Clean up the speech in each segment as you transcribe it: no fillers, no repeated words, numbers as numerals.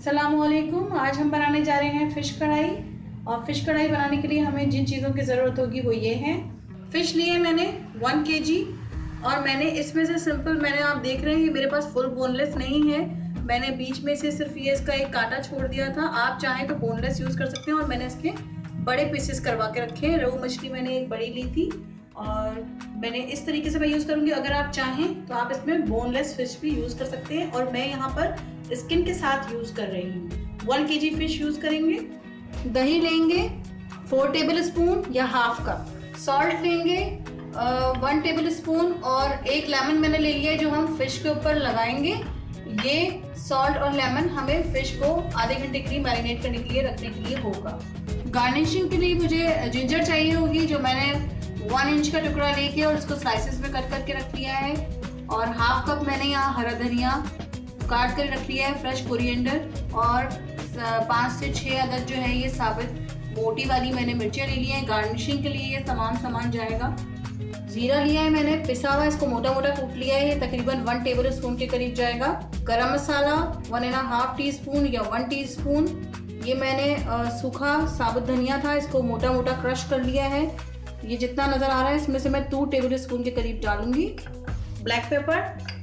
अस्सलामुअलैकुम। आज हम बनाने जा रहे हैं फ़िश कढ़ाई। और फ़िश कढ़ाई बनाने के लिए हमें जिन चीज़ों की ज़रूरत होगी वो ये हैं। फ़िश लिए मैंने 1 केजी और मैंने इसमें से सिंपल आप देख रहे हैं मेरे पास फुल बोनलेस नहीं है। मैंने बीच में से सिर्फ ये इसका एक कांटा छोड़ दिया था। आप चाहें तो बोनलेस यूज़ कर सकते हैं। और मैंने इसके बड़े पीसेस करवा के रखे हैं। रोहू मछली मैंने एक बड़ी ली थी और मैंने इस तरीके से मैं यूज़ करूँगी। अगर आप चाहें तो आप इसमें बोनलेस फ़िश भी यूज़ कर सकते हैं और मैं यहाँ पर स्किन के साथ यूज़ कर रही हूँ। 1 केजी फ़िश यूज़ करेंगे। दही लेंगे 4 टेबल स्पून या हाफ कप। सॉल्ट लेंगे 1 टेबल स्पून और एक लेमन मैंने ले लिया है जो हम फ़िश के ऊपर लगाएंगे। ये सॉल्ट और लेमन हमें फ़िश को आधे घंटे के लिए मैरिनेट करने के लिए रखने के लिए होगा। गार्निशिंग के लिए मुझे जिंजर चाहिए होगी जो मैंने 1 इंच का टुकड़ा लेके और उसको स्लाइसेस में कट करके रख लिया है। और हाफ कप मैंने यहाँ हरा धनिया काट कर रख लिया है, फ्रेश कोरिएंडर और 5 से 6 अदद जो है ये साबित मोटी वाली मैंने मिर्चियाँ ले ली हैं। गार्निशिंग के लिए ये सामान जाएगा। जीरा लिया है मैंने पिसा हुआ, इसको मोटा मोटा कूट लिया है। ये तकरीबन 1 टेबल स्पून के करीब जाएगा। गरम मसाला 1.5 टीस्पून या 1 टीस्पून। ये मैंने सूखा साबुत धनिया था, इसको मोटा मोटा क्रश कर लिया है। ये जितना नज़र आ रहा है इसमें से मैं 2 टेबल स्पून के करीब डालूंगी। ब्लैक पेपर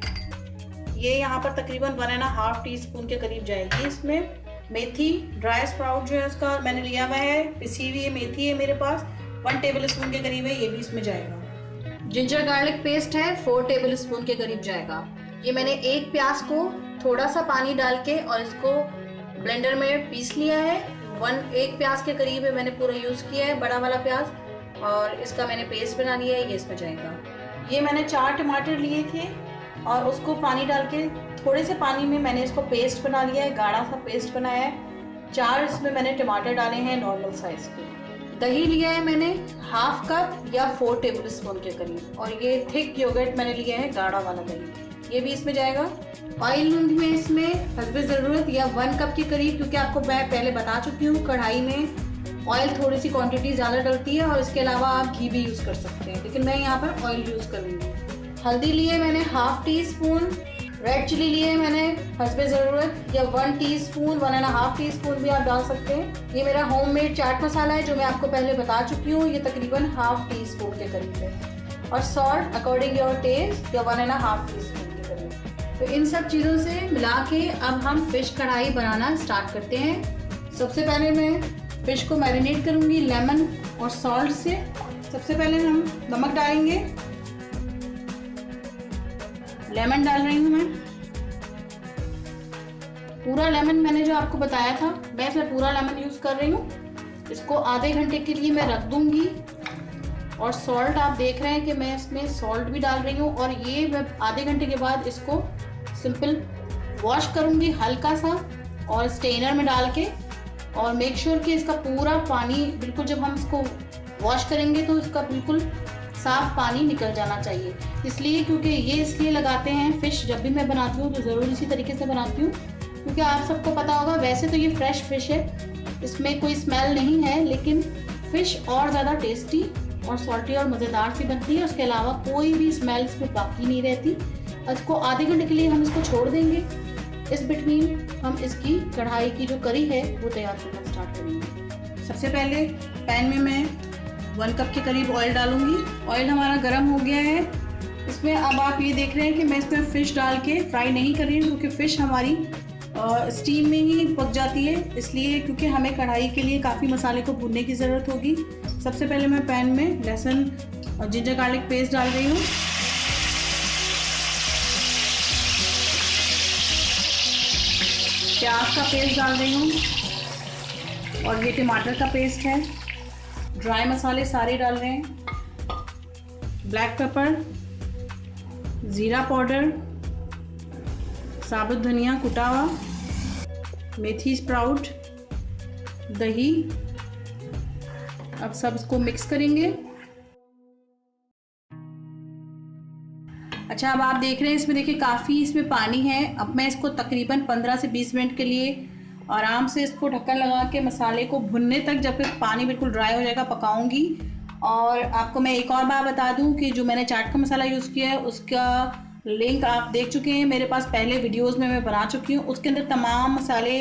ये यहाँ पर तकरीबन 1.5 टीस्पून के करीब जाएगी। इसमें मेथी ड्राई स्प्राउट जो है उसका मैंने लिया हुआ है, पिसी हुई मेथी है मेरे पास 1 टेबल स्पून के करीब है, ये भी इसमें जाएगा। जिंजर गार्लिक पेस्ट है 4 टेबल स्पून के करीब जाएगा। ये मैंने एक प्याज को थोड़ा सा पानी डाल के और इसको ब्लेंडर में पीस लिया है। 1 प्याज के करीब है मैंने पूरा यूज़ किया है, बड़ा वाला प्याज, और इसका मैंने पेस्ट बना लिया है, ये इसमें जाएगा। ये मैंने 4 टमाटर लिए थे और उसको पानी डाल के थोड़े से पानी में मैंने इसको पेस्ट बना लिया है, गाढ़ा सा पेस्ट बनाया है। 4 इसमें मैंने टमाटर डाले हैं नॉर्मल साइज के। दही लिया है मैंने हाफ कप या 4 टेबल स्पून के करीब और ये थिक योगर्ट मैंने लिया है, गाढ़ा वाला दही, ये भी इसमें जाएगा। ऑयल लूँगी मैं इसमें हस्बे ज़रूरत या 1 कप के करीब, क्योंकि आपको मैं पहले बता चुकी हूँ कढ़ाई में ऑयल थोड़ी सी क्वांटिटी ज़्यादा डलती है और इसके अलावा आप घी भी यूज़ कर सकते हैं, लेकिन मैं यहाँ पर ऑयल यूज़ करूँगी। हल्दी लिए मैंने हाफ टीस्पून। रेड चिली लिए मैंने हस्बे ज़रूरत या 1 टीस्पून, 1.5 टीस्पून भी आप डाल सकते हैं। ये मेरा होममेड चाट मसाला है जो मैं आपको पहले बता चुकी हूँ, ये तकरीबन हाफ टीस्पून के करीब है। और सॉल्ट अकॉर्डिंग योर टेस्ट या 1.5 टीस्पून के करीब। तो इन सब चीज़ों से मिला के अब हम फ़िश कढ़ाई बनाना स्टार्ट करते हैं। सबसे पहले मैं फ़िश को मैरिनेट करूँगी लेमन और सॉल्ट से। सबसे पहले हम नमक डालेंगे, लेमन डाल रही हूँ मैं। पूरा लेमन मैंने जो आपको बताया था, मैं इसमें पूरा लेमन यूज़ कर रही हूँ। इसको आधे घंटे के लिए मैं रख दूँगी। और सॉल्ट आप देख रहे हैं कि मैं इसमें सॉल्ट भी डाल रही हूँ। और ये मैं आधे घंटे के बाद इसको सिंपल वॉश करूँगी हल्का सा और स्टेनर में डाल के। और मेक श्योर कि इसका पूरा पानी बिल्कुल, जब हम इसको वॉश करेंगे तो इसका बिल्कुल साफ पानी निकल जाना चाहिए। इसलिए क्योंकि ये इसलिए लगाते हैं फ़िश, जब भी मैं बनाती हूँ तो ज़रूर इसी तरीके से बनाती हूँ, क्योंकि आप सबको पता होगा वैसे तो ये फ्रेश फ़िश है, इसमें कोई स्मेल नहीं है, लेकिन फ़िश और ज़्यादा टेस्टी और सॉल्टी और मज़ेदार सी बनती है। उसके अलावा कोई भी स्मेल इसमें बाकी नहीं रहती। इसको आधे घंटे के लिए हम इसको छोड़ देंगे। इस बिटवीन हम इसकी कढ़ाई की जो करी है वो तैयार करना स्टार्ट करेंगे। सबसे पहले पैन में मैं 1 कप के करीब ऑयल डालूंगी। ऑयल हमारा गर्म हो गया है। इसमें अब आप ये देख रहे हैं कि मैं इसमें फ़िश डाल के फ्राई नहीं कर रही हूँ, क्योंकि फ़िश हमारी स्टीम में ही पक जाती है, इसलिए क्योंकि हमें कढ़ाई के लिए काफ़ी मसाले को भूनने की ज़रूरत होगी। सबसे पहले मैं पैन में लहसुन और जिंजर गार्लिक पेस्ट डाल रही हूँ। प्याज का पेस्ट डाल रही हूँ और ये टमाटर का पेस्ट है। ड्राई मसाले सारे डाल रहे हैं। ब्लैक पेपर, ज़ीरा पाउडर, साबुत धनिया कुटा हुआ, मेथी स्प्राउट, दही। अब सब इसको मिक्स करेंगे। अच्छा, अब आप देख रहे हैं इसमें देखिए काफ़ी इसमें पानी है। अब मैं इसको तकरीबन 15 से 20 मिनट के लिए आराम से इसको ढक्कन लगा के मसाले को भुनने तक, जब तक पानी बिल्कुल ड्राई हो जाएगा, पकाऊंगी। और आपको मैं एक और बात बता दूं कि जो मैंने चाट का मसाला यूज़ किया है उसका लिंक आप देख चुके हैं, मेरे पास पहले वीडियोस में मैं बना चुकी हूँ। उसके अंदर तमाम मसाले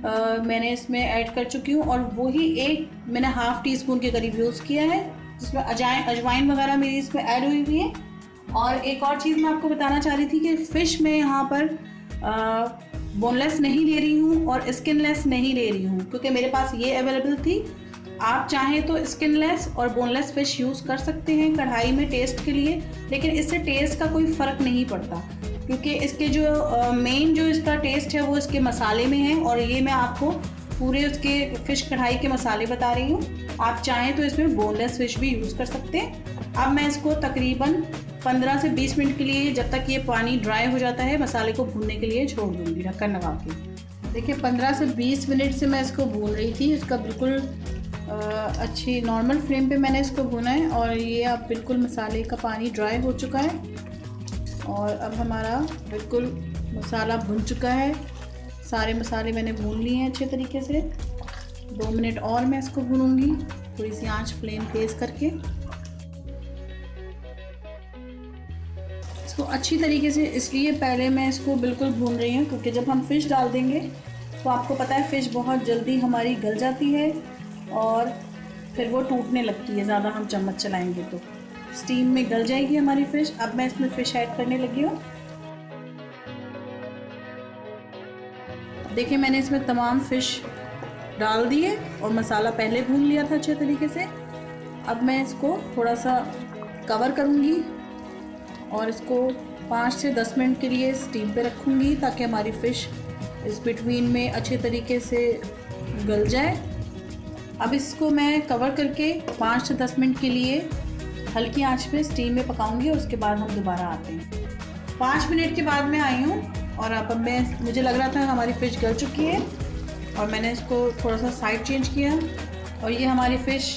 मैंने इसमें ऐड कर चुकी हूँ और वही एक मैंने हाफ़ टी स्पून के करीब यूज़ किया है, जिसमें अजवाइन वगैरह मेरी इसमें ऐड हुई हुई है। और एक और चीज़ मैं आपको बताना चाह रही थी कि फ़िश मैं यहाँ पर बोनलेस नहीं ले रही हूँ और स्किनलेस नहीं ले रही हूँ, क्योंकि मेरे पास ये अवेलेबल थी। आप चाहें तो स्किनलेस और बोनलेस फ़िश यूज़ कर सकते हैं कढ़ाई में टेस्ट के लिए, लेकिन इससे टेस्ट का कोई फ़र्क नहीं पड़ता, क्योंकि इसके जो मेन जो इसका टेस्ट है वो इसके मसाले में है। और ये मैं आपको पूरे उसके फ़िश कढ़ाई के मसाले बता रही हूँ। आप चाहें तो इसमें बोनलेस फ़िश भी यूज़ कर सकते हैं। अब मैं इसको तकरीबन 15 से 20 मिनट के लिए, जब तक ये पानी ड्राई हो जाता है, मसाले को भूनने के लिए छोड़ दूँगी ढक्कन लगा के। देखिए 15 से 20 मिनट से मैं इसको भून रही थी। इसका बिल्कुल अच्छी नॉर्मल फ्लेम पे मैंने इसको भुना है और ये अब बिल्कुल मसाले का पानी ड्राई हो चुका है और अब हमारा बिल्कुल मसाला भुन चुका है। सारे मसाले मैंने भून लिए हैं अच्छे तरीके से। 2 मिनट और मैं इसको भूनूंगी, थोड़ी सी आंच फ्लेम तेज़ करके। इसको अच्छी तरीके से इसलिए पहले मैं इसको बिल्कुल भून रही हूँ, क्योंकि जब हम फ़िश डाल देंगे तो आपको पता है फ़िश बहुत जल्दी हमारी गल जाती है और फिर वो टूटने लगती है, ज़्यादा हम चम्मच चलाएंगे तो स्टीम में गल जाएगी हमारी फ़िश। अब मैं इसमें फ़िश ऐड करने लगी हूँ। देखिए मैंने इसमें तमाम फ़िश डाल दिए और मसाला पहले भून लिया था अच्छे तरीके से। अब मैं इसको थोड़ा सा कवर करूँगी और इसको 5 से 10 मिनट के लिए स्टीम पे रखूँगी, ताकि हमारी फ़िश इस बिटवीन में अच्छे तरीके से गल जाए। अब इसको मैं कवर करके 5 से 10 मिनट के लिए हल्की आंच पे स्टीम में पकाऊंगी और उसके बाद हम दोबारा आते हैं। 5 मिनट के बाद मैं आई हूँ और अब मुझे लग रहा था हमारी फ़िश गल चुकी है और मैंने इसको थोड़ा सा साइड चेंज किया और ये हमारी फ़िश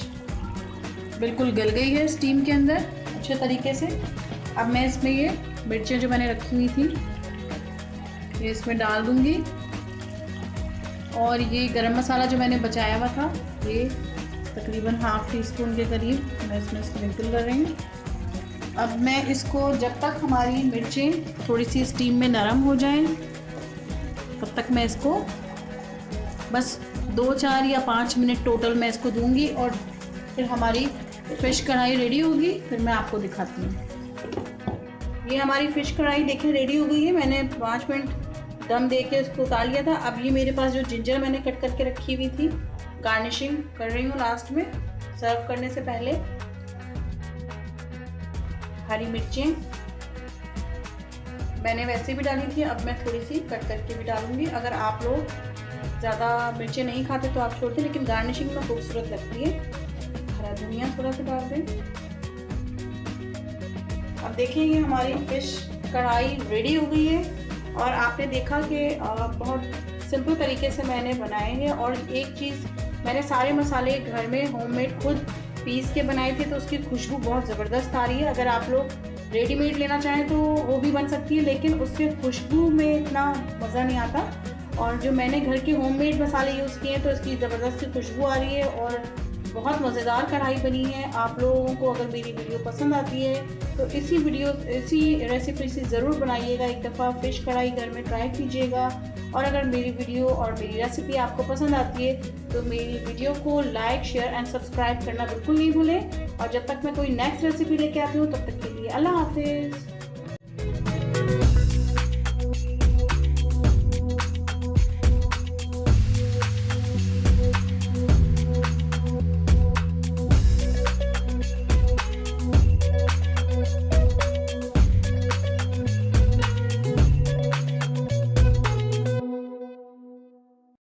बिल्कुल गल गई है स्टीम के अंदर अच्छे तरीके से। अब मैं इसमें ये मिर्चें जो मैंने रखी हुई थी ये इसमें डाल दूँगी और ये गरम मसाला जो मैंने बचाया हुआ था ये तकरीबन हाफ़ टी स्पून के करीब मैं इसमें स्प्रिंकल कर रही हूँ। अब मैं इसको जब तक हमारी मिर्चें थोड़ी सी स्टीम में नरम हो जाएं तब तक मैं इसको बस 2, 4 या 5 मिनट टोटल मैं इसको दूंगी और फिर हमारी फ़िश कढ़ाई रेडी होगी, फिर मैं आपको दिखाती हूँ। ये हमारी फ़िश कढ़ाई देखिए रेडी हो गई है। मैंने 5 मिनट दम दे के इसको उतार लिया था। अब ये मेरे पास जो जिंजर मैंने कट करके रखी हुई थी, गार्निशिंग कर रही हूँ लास्ट में सर्व करने से पहले। हरी मिर्चें मैंने वैसे भी डाली थी, अब मैं थोड़ी सी कट करके भी डालूंगी। अगर आप लोग ज़्यादा मिर्चें नहीं खाते तो आप छोड़ दें, लेकिन गार्निशिंग में खूबसूरत लगती है। हरा धनिया थोड़ा सा डाल दें। अब देखिए ये हमारी फ़िश कढ़ाई रेडी हो गई है और आपने देखा कि बहुत सिंपल तरीके से मैंने बनाए हैं। और एक चीज़, मैंने सारे मसाले घर में होममेड खुद पीस के बनाए थे, तो उसकी खुशबू बहुत ज़बरदस्त आ रही है। अगर आप लोग रेडीमेड लेना चाहें तो वो भी बन सकती है, लेकिन उससे खुशबू में इतना मज़ा नहीं आता। और जो मैंने घर के होममेड मसाले यूज़ किए हैं तो इसकी ज़बरदस्त खुशबू आ रही है और बहुत मज़ेदार कढ़ाई बनी है। आप लोगों को अगर मेरी वीडियो पसंद आती है तो इसी रेसिपी से ज़रूर बनाइएगा। एक दफ़ा फ़िश कढ़ाई घर में ट्राई कीजिएगा। और अगर मेरी वीडियो और मेरी रेसिपी आपको पसंद आती है तो मेरी वीडियो को लाइक, शेयर एंड सब्सक्राइब करना बिल्कुल नहीं भूलें। और जब तक मैं कोई नेक्स्ट रेसिपी लेके आती हूँ तब तक के लिए अल्लाह हाफिज़।